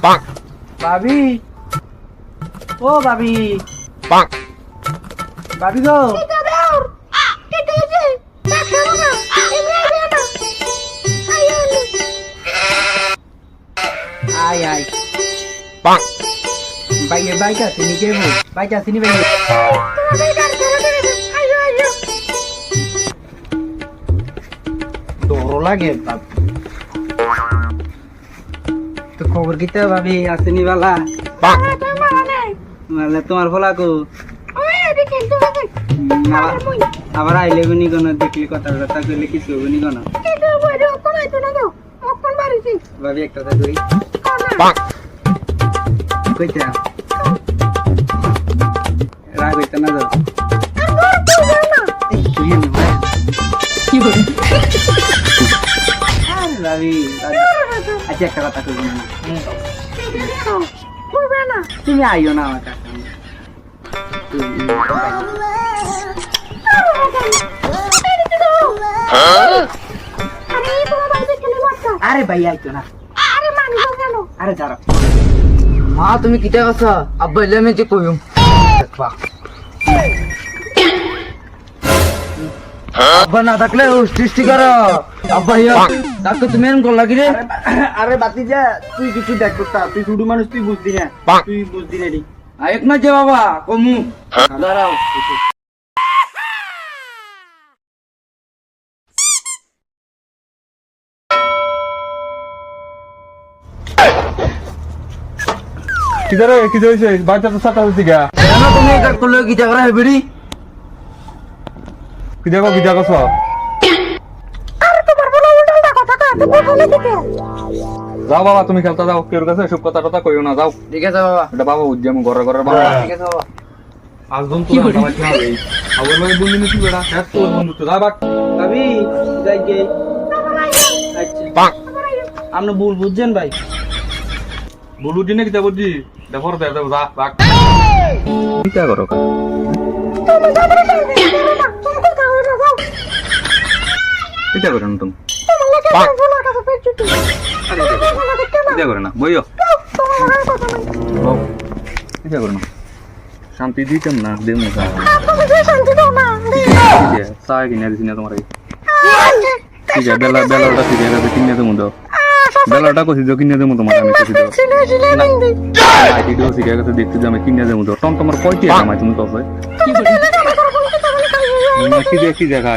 ভাবি ও ভাবি ভাবি গো আয় আয় বাইকে বাইক আছে নি কেবো বাইক আছে নি বাইকে ডর লাগে তো খবর কিতা ভাবি আসেনি বালা মানে তোমার ফলা কো আবার আইলে গুনি কোন দেখলি কথা কথা কইলে কিছু গুনি কোন ভাবি একটা কথা কই কইতা রাগ হইতা না দাও কি বলি ভাবি আচ্ছা একটা কথা কইব না তুমি আইও না আমার কাছে আরে ভাই আইতো না আরে যারা মা তুমি কিটা কথা আব্বা এলে আমি যে কইম আব্বা না থাকলে সৃষ্টি করো আব্বা ইয়া ডাক্তার তুমি এরকম কর লাগি রে আরে বাতি যা তুই কিছু দেখ করতা তুই শুধু মানুষ তুই বুঝদি না তুই বুঝদি না রে আয়েক না যে বাবা কমু দাঁড়াও কিদারে কি হইছে বাচ্চা তো সাতা হইছে গা জানো তুমি এটা করলে কি জায়গা হেবড়ি কি দেখো সব আরে তোমার বলা উল্টা কথা কয় তো বলে দিতে যাও বাবা তুমি খেলতে যাও কেউ কাছে সব কথা টথা কইও না যাও ঠিক আছে বাবা এটা বাবা উজ্জাম ঘরে ঘরে বাবা ঠিক আছে বাবা আজদম তো আমার কি হবে আবার মানে বন্ধু নিছি বেড়া হ্যাঁ তোর বন্ধু তো যা বাক ভাবি যাই গে আচ্ছা আপনি ভুল বুঝছেন ভাই বলু দিনে কি বুঝি দেখো দে যা বাক কি করো কা তুমি যাবে না তুমি কাও না যাও এটা করো না তুমি তোমার লাগে বলা কথা পেছু তুই এটা করো না বইও তোমার কথা নাই এটা করো না শান্তি দিতাম না দেমু না তুমি যে শান্তি দাও না সাই কিনে দিছি না তোমার ঠিক আছে বেলাটা ঠিক আছে কিনে দেবো দাও বেলাটা কইছি যে কিনে দেবো তোমার আমি কইছি দাও ছিলে ছিলে নিন্দি আইডি দিও ঠিক আছে দেখতে যে আমি কিনে দেবো দাও টম তোমার কয়টি আমায় তুমি কবে কি দেখি দেখা